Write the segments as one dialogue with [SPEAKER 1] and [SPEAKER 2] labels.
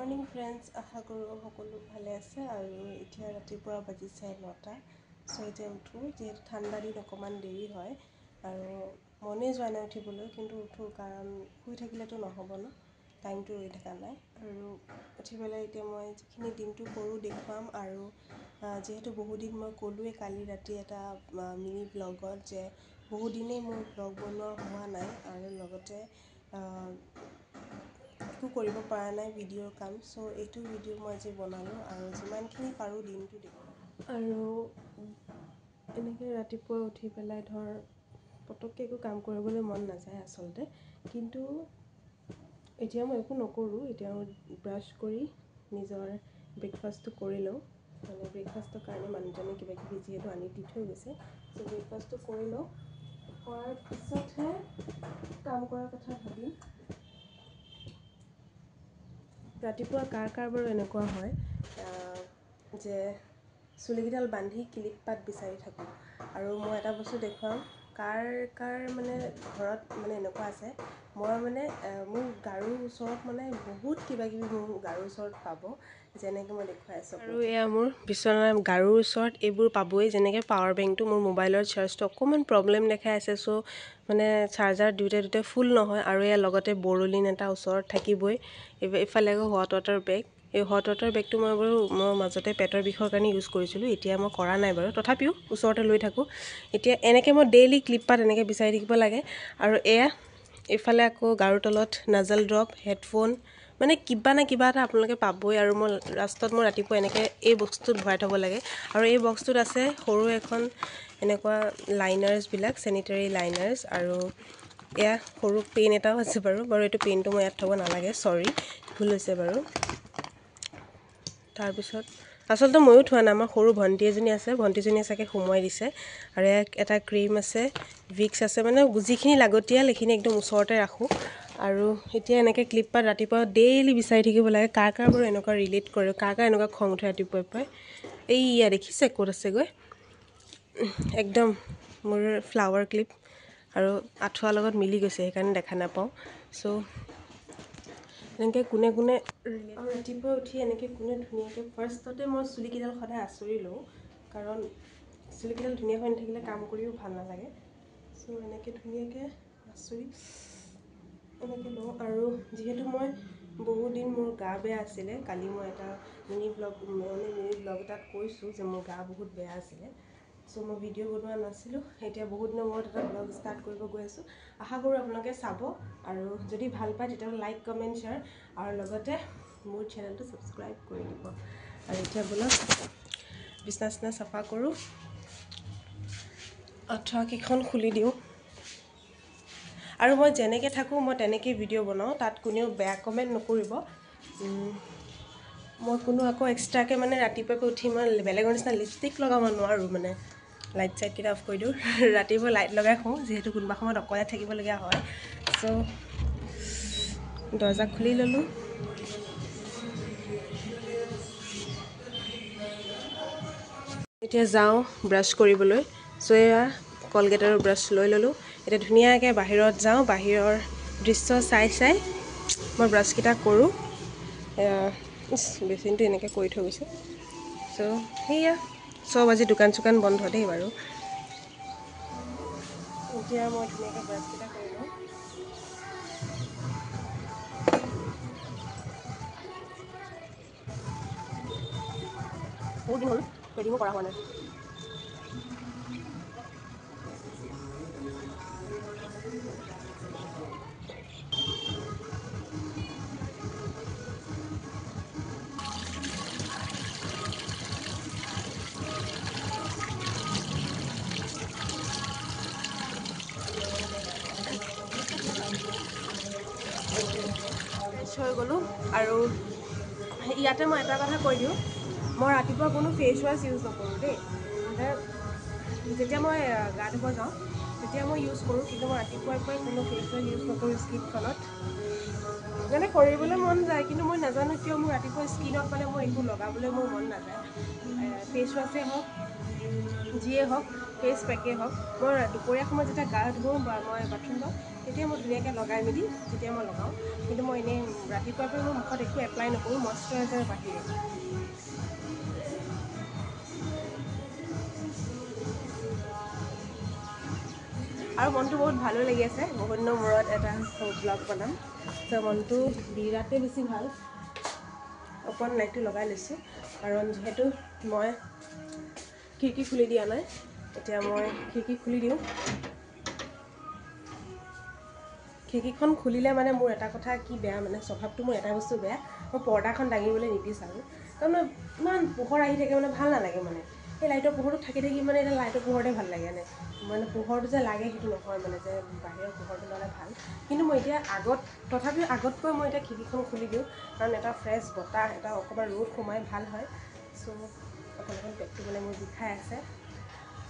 [SPEAKER 1] Morning friends, আশা কৰোঁ সকলো ভালে আছে। আৰু এতিয়া ৰাতিপুৱা বাজিছে 9টা। চ' এতিয়া উঠোঁ, যিহেতু ঠাণ্ডা দিন অকণমান দেৰি হয় আৰু মনেই যোৱা নাই উঠিবলৈ, কিন্তু উঠোঁ কাৰণ শুই থাকিলেতো নহ'ব ন, টাইমটো ৰৈ থকা নাই। আৰু উঠি পেলাই এতিয়া মই যিখিনি দিনটো কৰোঁ দেখুৱাম। আৰু যিহেতু বহুদিন মই ক'লোৱেই কালি ৰাতি এটা মিনি ব্লগত যে বহুদিনেই মোৰ ব্লগ বনোৱা হোৱা নাই আৰু লগতে একো কৰিব পৰা নাই ভিডিঅ'ৰ কাম। চ' এইটো ভিডিঅ' মই আজি বনালোঁ আৰু যিমানখিনি পাৰোঁ দিনটো দেখুৱাম। আৰু এনেকৈ ৰাতিপুৱা উঠি পেলাই পটককৈ একো কাম কৰিবলৈ মন নাযায় আচলতে, কিন্তু এতিয়া মই একো নকৰোঁ। এতিয়া মই ব্ৰাছ কৰি নিজৰ ব্ৰেকফাষ্টটো কৰি লওঁ। মানে ব্ৰেকফাষ্টৰ কাৰণে মানুহজনে কিবাকিবি যিহেতু আনি দি থৈ গৈছে, চ' ব্ৰেকফাষ্টটো কৰি লওঁ। কৰাৰ পিছতহে কাম কৰাৰ কথা ভাবিম। ৰাতিপুৱা কাৰ বাৰু এনেকুৱা হয় যে চুলিকেইডাল বান্ধি ক্লিপ পাত বিচাৰি থাকোঁ। আৰু মই এটা বস্তু দেখুৱাম, কাৰ মানে ঘৰত মানে এনেকুৱা আছে, মই মানে মোৰ গাৰুৰ ওচৰত মানে বহুত কিবাকিবি মোৰ গাৰুৰ ওচৰত পাব, যেনেকৈ মই দেখুৱাই আছোঁ। আৰু এয়া মোৰ বিচনাৰ গাৰুৰ ওচৰত এইবোৰ পাবই, যেনেকৈ পাৱাৰ বেংকটো। মোৰ মোবাইলৰ চাৰ্জটো অকণমান প্ৰব্লেম দেখাই আছে, চ' মানে চাৰ্জাৰ দুয়োটাই ফুল নহয়। আৰু এয়া লগতে বৰলিন এটা ওচৰত থাকিবই। এইফালে আকৌ হট ৱাটাৰ বেগ। এই হট ৱাটাৰ বেগটো মই মাজতে পেটৰ বিষৰ কাৰণে ইউজ কৰিছিলোঁ, এতিয়া মই কৰা নাই বাৰু, তথাপিও ওচৰতে লৈ থাকোঁ। এতিয়া এনেকৈ মই ডেইলি ক্লিপ পাত এনেকৈ বিচাৰি থাকিব লাগে। আৰু এয়া এইফালে আকৌ গাৰুৰ তলত নাজল ড্ৰপ, হেডফোন, মানে কিবা না কিবা এটা আপোনালোকে পাবই। আৰু মই লাষ্টত মই ৰাতিপুৱা এনেকৈ এই বক্সটোত ভৰাই থ'ব লাগে। আৰু এই বক্সটোত আছে সৰু এখন এনেকুৱা লাইনাৰ্ছবিলাক, চেনিটাৰী লাইনাৰ্ছ। আৰু এয়া সৰু পেন এটাও আছে বাৰু এইটো পেনটো মই ইয়াত থ'ব নালাগে, চৰি, ভুল হৈছে বাৰু। তাৰপিছত আচলতে ময়ো থোৱা নাই, আমাৰ সৰু ভণ্টি এজনী আছে, ভণ্টিজনীয়ে চাগে সোমোৱাই দিছে। আৰু এটা ক্ৰীম আছে, ভিক্স আছে, মানে যিখিনি লাগতিয়াল সেইখিনি একদম ওচৰতে ৰাখোঁ। আৰু এতিয়া এনেকৈ ক্লিপ পাত ৰাতিপুৱা ডেইলি বিচাৰি থাকিব লাগে। কাৰ বাৰু এনেকুৱা ৰিলেট কৰে, কাৰ এনেকুৱা খং উঠে ৰাতিপুৱাই পুৱাই। এইয়া দেখিছে ক'ত আছেগৈ, একদম মোৰ ফ্লাৱাৰ ক্লিপ আৰু আঁঠুৱাৰ লগত মিলি গৈছে, সেইকাৰণে দেখা নাপাওঁ। চ' এনেকৈ কোনে আৰু ৰাতিপুৱা উঠি এনেকৈ কোনে ধুনীয়াকৈ ফাৰ্ষ্টতে মই চুলিকেইডাল সদায় আঁচুৰি লওঁ, কাৰণ চুলিকেইডাল ধুনীয়া হৈ নাথাকিলে কাম কৰিও ভাল নালাগে। চ' এনেকৈ ধুনীয়াকৈ আঁচুৰি এনেকৈ লওঁ। আৰু যিহেতু মই বহুদিন মোৰ গা বেয়া আছিলে, কালি মই এটা মিনি ব্লগ এটাত কৈছোঁ যে মোৰ গা বহুত বেয়া আছিলে। চ' মই ভিডিঅ' বনোৱা নাছিলোঁ। এতিয়া বহুত দিনৰ মূৰত এটা ব্লগ ষ্টাৰ্ট কৰিব গৈ আছোঁ। আশা কৰোঁ আপোনালোকে চাব, আৰু যদি ভাল পায় তেতিয়াহ'লে লাইক, কমেণ্ট, শ্বেয়াৰ, আৰু লগতে মোৰ চেনেলটো ছাবস্ক্ৰাইব কৰি দিব। আৰু এতিয়া ব'লক বিচনা চাফা কৰোঁ, আঁঠুৱাকেইখন খুলি দিওঁ। আৰু মই যেনেকৈ থাকোঁ মই তেনেকেই ভিডিঅ' বনাওঁ, তাত কোনেও বেয়া কমেণ্ট নকৰিব। মই কোনো আকৌ এক্সট্ৰাকৈ মানে ৰাতিপুৱাকৈ উঠি মই বেলেগৰ নিচিনা লিপষ্টিক লগাব নোৱাৰোঁ। মানে লাইট চাইটকেইটা অফ কৰি দিওঁ, ৰাতিপুৱা লাইট লগাই শুওঁ, যিহেতু কোনোবা সময়ত অকলে থাকিবলগীয়া হয়। চ' দৰ্জা খুলি ল'লোঁ। এতিয়া যাওঁ ব্ৰাছ কৰিবলৈ। চ' এয়া কলগেট আৰু ব্ৰাছ লৈ ল'লোঁ। এতিয়া ধুনীয়াকৈ বাহিৰত যাওঁ, বাহিৰৰ দৃশ্য চাই মই ব্ৰাছকেইটা কৰোঁ। বেচিনটো এনেকৈ কৰি থৈ গৈছে। চ' সেয়া চব আজি দোকান চোকান বন্ধ দেই বাৰু। এতিয়া মই ধুনীয়াকৈ ব্ৰাছকেইটা কৰি লওঁ। বহুত দিন হ'ল থ্ৰেডিঙো কৰা হোৱা নাই। ফ্ৰেছ হৈ গ'লোঁ। আৰু ইয়াতে মই এটা কথা কৈ দিওঁ, মই ৰাতিপুৱা কোনো ফেচ ৱাছ ইউজ নকৰোঁ দেই। মানে যেতিয়া মই গা ধুব যাওঁ তেতিয়া মই ইউজ কৰোঁ, কিন্তু মই ৰাতিপুৱাই কোনো ফেচ ৱাছ ইউজ নকৰোঁ স্কিনখনত। মানে কৰিবলৈ মন যায়, কিন্তু মই নাজানো কিয় মোৰ ৰাতিপুৱা স্কিনত মানে মোৰ একো লগাবলৈ মোৰ মন নাযায়। ফেচ ৱাছেই হওক, যিয়ে হওক, ফেচ পেকেই হওক, মই দুপৰীয়া সময়ত যেতিয়া গা ধুওঁ বা মই বাথৰুম যাওঁ, তেতিয়া মই ধুনীয়াকৈ লগাই মেলি তেতিয়া মই লগাওঁ কিন্তু মই এনেই ৰাতিপুৱাৰ পৰা মই মুখত একো এপ্লাই নকৰোঁ মইশ্চাৰাইজাৰ বাহিৰে আৰু মনটো বহুত ভালো লাগি আছে বহুত দিনৰ মূৰত এটা ব্লগ বনাম চ' মনটো বিৰাটেই বেছি ভাল অকণমান লাইটটো লগাই লৈছোঁ কাৰণ যিহেতু মই খিৰিকী খুলি দিয়া নাই এতিয়া মই খিৰিকী খুলি দিওঁ খিৰিকীখন খুলিলে মানে মোৰ এটা কথা কি বেয়া মানে স্বভাৱটো মোৰ এটা বস্তু বেয়া মই পৰ্দাখন দাঙিবলৈ নিবিচাৰোঁ কাৰণ ইমান পোহৰ আহি থাকে মানে ভাল নালাগে মানে এই লাইটৰ পোহৰটো থাকি মানে এতিয়া লাইটৰ পোহৰতে ভাল লাগে মানে পোহৰটো যে লাগে সেইটো নহয় মানে যে বাহিৰৰ পোহৰটো ল'লে ভাল কিন্তু মই এতিয়া তথাপিও আগতকৈ মই এতিয়া খিৰিকীখন খুলি দিওঁ কাৰণ এটা ফ্ৰেছ বতাহ এটা অকণমান ৰ'দ সোমাই ভাল হয় চ' অকণ পেটটো মানে মোৰ বিষাই আছে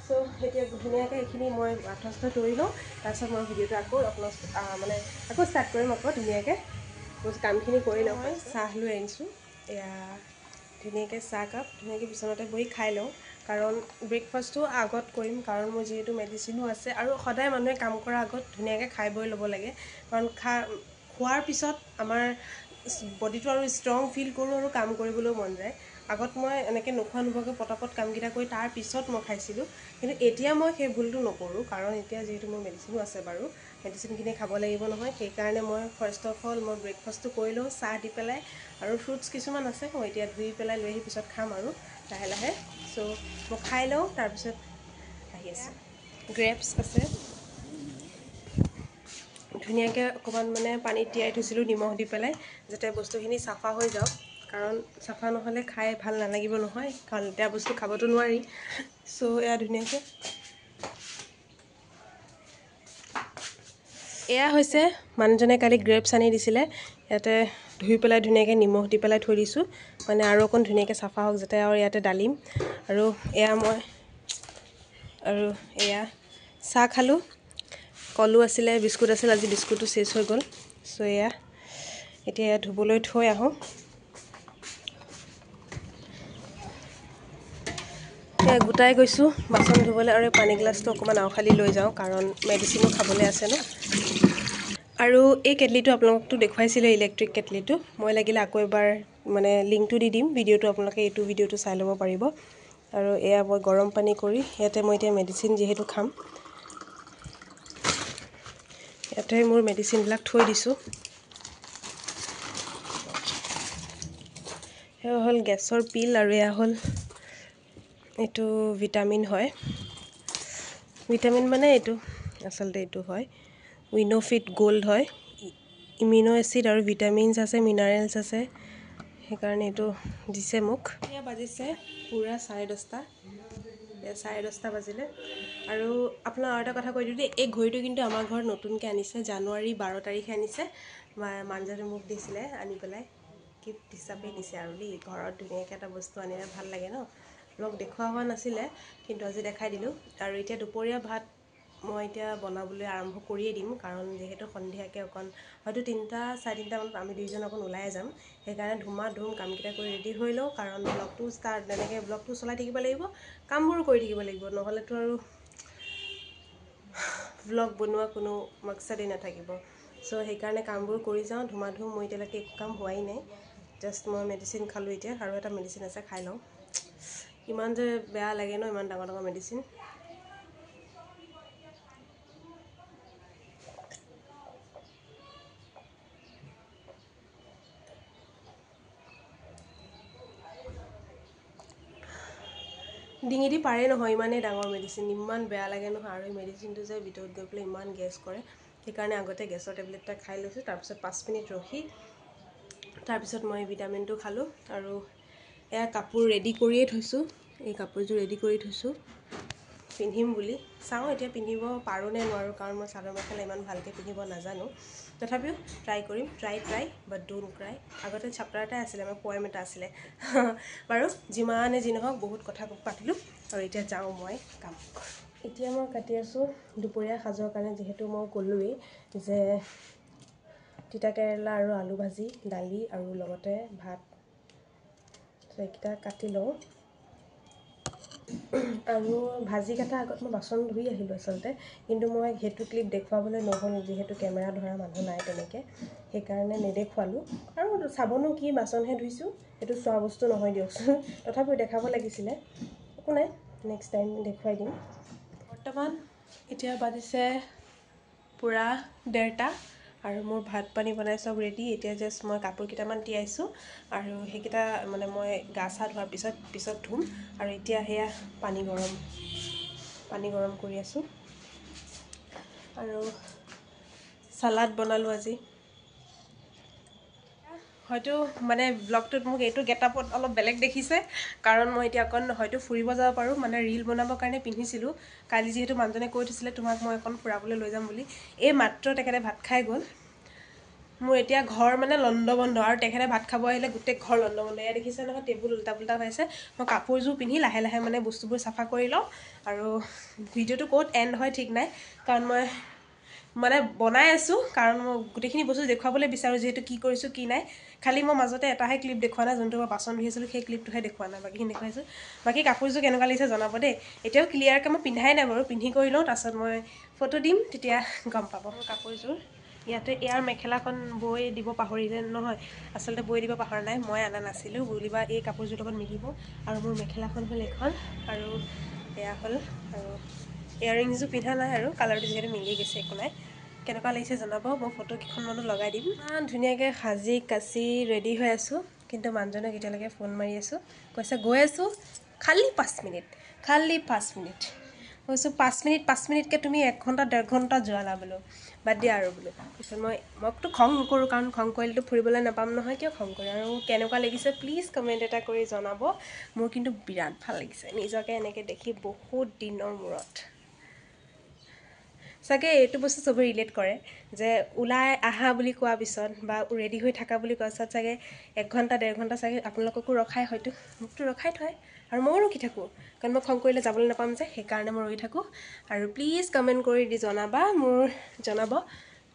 [SPEAKER 1] চ' এতিয়া ধুনীয়াকৈ এইখিনি মই আঠস্থ কৰি লওঁ তাৰপিছত মই ভিডিঅ'টো আকৌ আপোনাক মানে আকৌ ষ্টাৰ্ট কৰিম আকৌ ধুনীয়াকৈ কামখিনি কৰি লওঁ মই চাহ লৈ আনিছোঁ এয়া ধুনীয়াকৈ চাহকাপ ধুনীয়াকৈ বিচনাতে বহি খাই লওঁ কাৰণ ব্ৰেকফাষ্টটো আগত কৰিম কাৰণ মোৰ যিহেতু মেডিচিনো আছে আৰু সদায় মানুহে কাম কৰাৰ আগত ধুনীয়াকৈ খাই বৈ ল'ব লাগে কাৰণ খোৱাৰ পিছত আমাৰ বডিটো আৰু ষ্ট্ৰং ফিল কৰোঁ আৰু কাম কৰিবলৈও মন যায় আগত মই এনেকৈ নোখোৱা নোখোৱাকৈ পটাপট কামকেইটা কৰি তাৰ পিছত মই খাইছিলোঁ কিন্তু এতিয়া মই সেই ভুলটো নকৰোঁ কাৰণ এতিয়া যিহেতু মোৰ মেডিচিনো আছে বাৰু মেডিচিনখিনি খাব লাগিব নহয় সেইকাৰণে মই ফাৰ্ষ্ট অফ অল মই ব্ৰেকফাষ্টটো কৰি লওঁ চাহ দি পেলাই আৰু ফ্ৰুটছ কিছুমান আছে মই এতিয়া ধুই পেলাই লৈ আহি পিছত খাম আৰু লাহে লাহে চ' মই খাই লওঁ তাৰপিছত আহি আছোঁ গ্ৰেপছ আছে ধুনীয়াকৈ অকণমান মানে পানীত তিয়াই থৈছিলোঁ নিমখ দি পেলাই যাতে বস্তুখিনি চাফা হৈ যাওক কাৰণ চাফা নহ'লে খাই ভাল নালাগিব নহয় কাৰণ লেতেৰা বস্তু খাবতো নোৱাৰি চ' এয়া ধুনীয়াকৈ এয়া হৈছে মানুহজনে কালি গ্ৰেপছ আনি দিছিলে ইয়াতে ধুই পেলাই ধুনীয়াকৈ নিমখ দি পেলাই থৈ দিছোঁ মানে আৰু অকণ ধুনীয়াকৈ চাফা হওক যাতে আৰু ইয়াতে ডালিম আৰু এয়া মই আৰু এয়া চাহ খালোঁ কলো আছিলে বিস্কুট আছিল আজি বিস্কুটটো চেছ হৈ গ'ল চ' এয়া এতিয়া ধুবলৈ থৈ আহোঁ এয়া গোটাই গৈছোঁ বাচন ধুবলৈ আৰু পানী গিলাচটো অকণমান আওখালি লৈ যাওঁ কাৰণ মেডিচিনো খাবলৈ আছে ন আৰু এই কেটলিটো আপোনালোকতো দেখুৱাইছিলে ইলেক্ট্ৰিক কেটলিটো মই লাগিলে আকৌ এবাৰ মানে লিংকটো দি দিম ভিডিঅ'টো আপোনালোকে এইটো ভিডিঅ'টো চাই ল'ব পাৰিব আৰু এয়া মই গৰম পানী কৰি ইয়াতে মই এতিয়া মেডিচিন যিহেতু খাম ইয়াতে মোৰ মেডিচিনবিলাক থৈ দিছোঁ এয়া হ'ল গেছৰ পিল আৰু এয়া হ'ল এইটো ভিটামিন হয় ভিটামিন মানে এইটো আচলতে এইটো হয় উইন'ফিট গ'ল্ড হয় ইমিনো এচিড আৰু ভিটামিনছ আছে মিনাৰেলছ আছে সেইকাৰণে এইটো দিছে মোক এয়া বাজিছে পূৰা 10:30 10:30 বাজিলে আৰু আপোনাৰ আৰু এটা কথা কৈ দিওঁ দেই এই ঘড়ীটো কিন্তু আমাৰ ঘৰত নতুনকৈ আনিছে জানুৱাৰী 12 তাৰিখে আনিছে মানুহজনে মোক দিছিলে আনি পেলাই গিফ্ট হিচাপে দিছে আৰু দেই ঘৰত ধুনীয়াকৈ এটা বস্তু আনিলে ভাল লাগে ন লগ দেখুওৱা হোৱা নাছিলে কিন্তু আজি দেখাই দিলোঁ আৰু এতিয়া দুপৰীয়া ভাত মই এতিয়া বনাবলৈ আৰম্ভ কৰিয়ে দিম কাৰণ যিহেতু সন্ধিয়াকৈ অকণ হয়তো 3টা 3:30 মানত আমি দুইজন অকণ ওলাই যাম সেইকাৰণে ধুমা ধুম কামকেইটা কৰি ৰেডি হৈ লওঁ কাৰণ ব্লগটো তেনেকৈ ব্লগটো চলাই থাকিব লাগিব কামবোৰো কৰি থাকিব লাগিব নহ'লেতো আৰু ব্লগ বনোৱা কোনো মকচদেই নাথাকিব চ' সেইকাৰণে কামবোৰ কৰি যাওঁ ধুমা ধুম মই এতিয়ালৈকে একো কাম হোৱাই নাই জাষ্ট মই মেডিচিন খালোঁ এতিয়া আৰু এটা মেডিচিন আছে খাই লওঁ ইমান যে বেয়া লাগে ন ইমান ডাঙৰ ডাঙৰ মেডিচিন ডিঙিদি পাৰে নহয় ইমানেই ডাঙৰ মেডিচিন ইমান বেয়া লাগে নহয় আৰু এই মেডিচিনটো যে ভিতৰত গৈ পেলাই ইমান গেছ কৰে সেইকাৰণে আগতে গেছৰ টেবলেট এটা খাই লৈছোঁ তাৰপিছত 5 মিনিট ৰখি তাৰপিছত মই ভিটামিনটো খালোঁ আৰু এয়া কাপোৰ ৰেডি কৰিয়ে থৈছোঁ এই কাপোৰযোৰ ৰেডি কৰি থৈছোঁ পিন্ধিম বুলি চাওঁ এতিয়া পিন্ধিব পাৰোঁ নে নোৱাৰোঁ কাৰণ মই চাদৰ মেখেলা ইমান ভালকৈ পিন্ধিব নাজানো তথাপিও ট্ৰাই কৰিম ট্ৰাই বাট ডোণ্ট ক্ৰাই আগতে চেপ্টাৰ এটাই আছিলে আমাৰ পয়েম এটা আছিলে বাৰু যিমানে যি নহওক বহুত কথা পাতিলোঁ আৰু এতিয়া যাওঁ মই কাম এতিয়া মই কাটি আছোঁ দুপৰীয়া সাজৰ কাৰণে যিহেতু মই ক'লোৱেই যে তিতা কেৰেলা আৰু আলু ভাজি দালি আৰু লগতে ভাত এইকেইটা কাটি লওঁ আৰু ভাজি কটা আগত মই বাচন ধুই আহিলোঁ আচলতে, কিন্তু মই সেইটো ক্লিপ দেখুৱাবলৈ নহ'ল, যিহেতু কেমেৰা ধৰা মানুহ নাই তেনেকৈ, সেইকাৰণে নেদেখুৱালোঁ। আৰু চাবনো কি, বাচনহে ধুইছোঁ, সেইটো চোৱা বস্তু নহয় দিয়কচোন। তথাপিও দেখাব লাগিছিলে, একো নাই, নেক্সট টাইম দেখুৱাই দিম। বৰ্তমান এতিয়া বাজিছে পূৰা 1:30 আৰু মোৰ ভাত পানী বনাই চব ৰেডি। এতিয়া জাষ্ট মই কাপোৰ কেইটামান তিয়াইছোঁ আৰু সেইকেইটা মানে মই গা চা ধোৱাৰ পিছত ধুম। আৰু এতিয়া সেয়া পানী গৰম কৰি আছোঁ আৰু চালাড বনালোঁ আজি। হয়তো মানে ব্লগটোত মোক এইটো গেটআপত অলপ বেলেগ দেখিছে, কাৰণ মই এতিয়া অকণ হয়তো ফুৰিব যাব পাৰোঁ, মানে ৰীল বনাবৰ কাৰণে পিন্ধিছিলোঁ। কালি যিহেতু মানুহজনে কৈ থৈছিলে তোমাক মই অকণ ফুৰাবলৈ লৈ যাম বুলি, এই মাত্ৰ তেখেতে ভাত খাই গ'ল। মোৰ এতিয়া ঘৰ মানে লণ্ডভণ্ড, আৰু তেখেতে ভাত খাব আহিলে গোটেই ঘৰ লণ্ডভণ্ড। এয়া দেখিছে নহয়, টেবুল উল্টা পুল্টা হৈ আছে। মই কাপোৰযোৰ পিন্ধি লাহে লাহে মানে বস্তুবোৰ চাফা কৰি লওঁ, আৰু ভিডিঅ'টো ক'ত এণ্ড হয় ঠিক নাই, কাৰণ মই মানে বনাই আছোঁ, কাৰণ মই গোটেইখিনি বস্তু দেখুৱাবলৈ বিচাৰোঁ, যিহেতু কি কৰিছোঁ কি নাই। খালি মই মাজতে এটাহে ক্লিপ দেখুওৱা নাই, যোনটো মই বাচন ধুই আছিলোঁ, সেই ক্লিপটোহে দেখুওৱা নাই, বাকীখিনি দেখুৱাইছোঁ। বাকী কাপোৰযোৰ কেনেকুৱা লাগিছে জনাব দেই। এতিয়াও ক্লিয়াৰকৈ মই পিন্ধাই নাই বাৰু, পিন্ধি কৰি লওঁ, তাৰপাছত মই ফটো দিম, তেতিয়া গম পাব। মোৰ কাপোৰযোৰ ইয়াতে, ইয়াৰ মেখেলাখন বৈ দিব পাহৰিলে নহয়, আচলতে বৈ দিব পাহৰা নাই, মই অনা নাছিলোঁ। বুলিবা এই কাপোৰযোৰ লগত মিলিব, আৰু মোৰ মেখেলাখন হ'ল এইখন, আৰু এয়া হ'ল, আৰু ইয়াৰিংছযোৰ পিন্ধা নাই, আৰু কালাৰটো যিহেতু মিলি গৈছে, একো নাই। কেনেকুৱা লাগিছে জনাব, মই ফটো কেইখনমানো লগাই দিম। ইমান ধুনীয়াকৈ সাজি কাচি ৰেডি হৈ আছোঁ, কিন্তু মানুহজনক এতিয়ালৈকে ফোন মাৰি আছোঁ, কৈছে গৈ আছোঁ, খালি 5 মিনিট, খালি 5 মিনিট। কৈছোঁ 5 মিনিটকৈ তুমি 1 ঘণ্টা 1.5 ঘণ্টা যোৱা না বোলো, বাদ দিয়া আৰু বোলো। পিছত মইতো খং নকৰোঁ, কাৰণ খং কৰিলেতো ফুৰিবলৈ নাপাম নহয়, কিয় খং কৰিম। আৰু কেনেকুৱা লাগিছে প্লিজ কমেণ্ট এটা কৰি জনাব। মোৰ কিন্তু বিৰাট ভাল লাগিছে নিজকে এনেকৈ দেখি, বহুত দিনৰ মূৰত। চাগে এইটো বস্তু চবেই ৰিলেট কৰে, যে ওলাই আহা বুলি কোৱাৰ পিছত বা ৰেডি হৈ থাকা বুলি কোৱাৰ পিছত চাগে 1 ঘণ্টা 1.5 ঘণ্টা চাগে আপোনালোককো ৰখাই, হয়তো মোকতো ৰখাই থয়, আৰু ময়ো ৰখি থাকোঁ, কাৰণ মই খং কৰিলে যাবলৈ নাপাম যে, সেইকাৰণে মই ৰৈ থাকোঁ। আৰু প্লিজ কমেণ্ট কৰি জনাব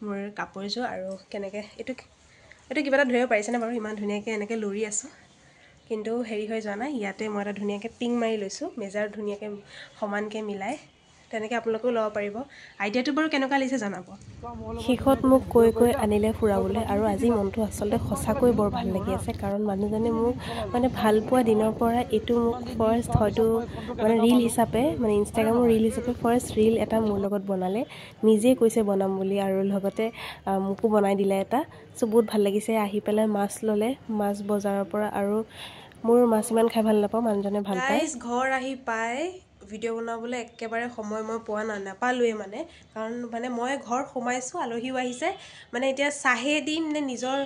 [SPEAKER 1] মোৰ কাপোৰযোৰ, আৰু কেনেকৈ এইটো কিবা এটা ধৰিব পাৰিছেনে বাৰু, ইমান ধুনীয়াকৈ এনেকৈ লৰি আছোঁ, কিন্তু হেৰি হৈ যোৱা নাই। ইয়াতে মই এটা ধুনীয়াকৈ পিং মাৰি লৈছোঁ, মেজাৰ ধুনীয়াকৈ সমানকৈ মিলাই, তেনেকৈ আপোনালোকেও ল'ব পাৰিব। আইডিয়াটো বাৰু কেনেকুৱা লাগিছে জনাব। শেষত মোক কৈ আনিলে ফুৰাবলৈ, আৰু আজি মনটো আচলতে সঁচাকৈ বৰ ভাল লাগি আছে, কাৰণ মানুহজনে মোক মানে ভাল পোৱা দিনৰ পৰা এইটো মোক ফাৰ্ষ্ট হয়তো মানে ৰীল হিচাপে, মানে ইনষ্টাগ্ৰামৰ ৰীল হিচাপে ফাৰ্ষ্ট ৰীল এটা মোৰ লগত বনালে, নিজেই কৈছে বনাম বুলি, আৰু লগতে মোকো বনাই দিলে এটা। চ' বহুত ভাল লাগিছে। আহি পেলাই মাছ ল'লে, মাছ বজাৰৰ পৰা, আৰু মোৰ মাছ ইমান খাই ভাল নাপাওঁ, মানুহজনে ভাল পায়। ঘৰ আহি পাই ভিডিঅ' বনাবলৈ একেবাৰে সময় মই পোৱা নাপালোৱেই, কাৰণ মই ঘৰ সোমাইছোঁ, আলহীও আহিছে, এতিয়া চাহে দিম নে নিজৰ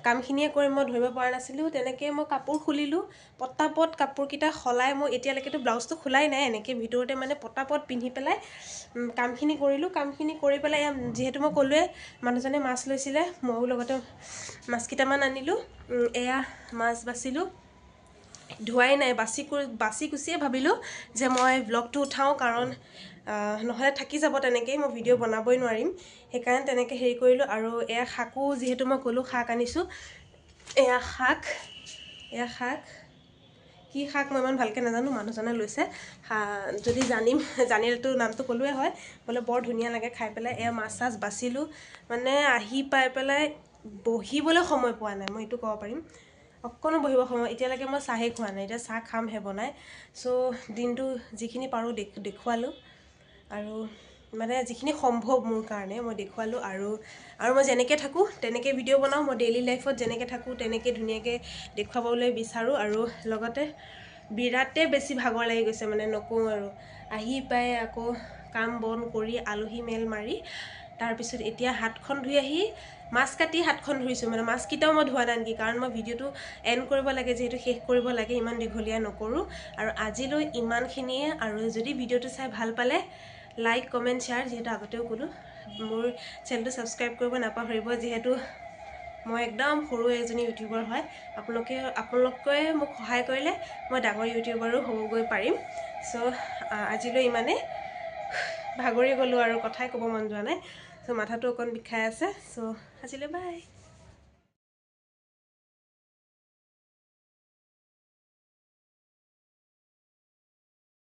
[SPEAKER 1] কামখিনিয়ে কৰি মই ধৰিব পৰা নাছিলোঁ। তেনেকৈ মই কাপোৰ খুলিলোঁ, পটাপট কাপোৰকেইটা সলাই, মই এতিয়ালৈকেতো ব্লাউজটো খোলাই নাই, এনেকৈ ভিতৰতে পটাপট পিন্ধি পেলাই কামখিনি কৰিলোঁ। কামখিনি কৰি পেলাই যিহেতু মই ক'লোৱে মানুহজনে মাছ লৈছিলে, ময়ো লগতে মাছ কেইটামান আনিলোঁ। এয়া মাছ বাচিলোঁ, ধোৱাই নাই, বাচি কুচিয়ে ভাবিলোঁ যে মই ব্লগটো উঠাওঁ, কাৰণ নহ'লে থাকি যাব তেনেকেই, মই ভিডিঅ' বনাবই নোৱাৰিম, সেইকাৰণে তেনেকৈ হেৰি কৰিলোঁ। আৰু এয়া শাকো, যিহেতু মই ক'লোঁ শাক আনিছোঁ, এয়া শাক কি শাক মই ইমান ভালকৈ নাজানো, মানুহজনে লৈছে, যদি জানিলেতো নামটো ক'লোৱে হয়, বোলে বৰ ধুনীয়া লাগে খাই পেলাই। এয়া মাছ চাছ বাচিলোঁ, আহি পাই পেলাই বহিবলৈ সময় পোৱা নাই, মই এইটো ক'ব পাৰিম, অকণো বহিব সময়। এতিয়ালৈকে মই চাহেই খোৱা নাই, এতিয়া চাহ খামহে বনাই। চ' দিনটো যিখিনি পাৰোঁ দেখুৱালোঁ, আৰু যিখিনি সম্ভৱ মোৰ কাৰণে মই দেখুৱালোঁ। আৰু মই যেনেকৈ থাকোঁ তেনেকৈ ভিডিঅ' বনাওঁ, মই ডেইলি লাইফত যেনেকৈ থাকোঁ তেনেকৈ ধুনীয়াকৈ দেখুৱাবলৈ বিচাৰোঁ। আৰু লগতে বিৰাটেই বেছি ভাগৰ লাগি গৈছে, নকওঁ আৰু। আহি পাই আকৌ কাম বন কৰি আলহী মেল মাৰি, তাৰপিছত এতিয়া হাতখন ধুই আহি মাছ কাটি হাতখন ধুইছোঁ, মাছকেইটাও মই ধোৱা নাই নেকি, কাৰণ মই ভিডিঅ'টো এণ্ড কৰিব লাগে, যিহেতু শেষ কৰিব লাগে, ইমান দীঘলীয়া নকৰোঁ। আৰু আজিলৈ ইমানখিনিয়ে, আৰু যদি ভিডিঅ'টো চাই ভাল পালে লাইক কমেণ্ট শ্বেয়াৰ, যিহেতু আগতেও ক'লোঁ, মোৰ চেনেলটো ছাবস্ক্ৰাইব কৰিব নাপাহৰিব, যিহেতু মই একদম সৰু এজনী ইউটিউবাৰ হয়। আপোনালোকে মোক সহায় কৰিলে মই ডাঙৰ ইউটিউবাৰো হ'বগৈ পাৰিম। চ' আজিলৈ ইমানেই, ভাগৰি গ'লোঁ আৰু কথাই ক'ব মন যোৱা নাই, চ' মাথাটো অকণ বিষাই আছে। চ' আজিলৈ বাই।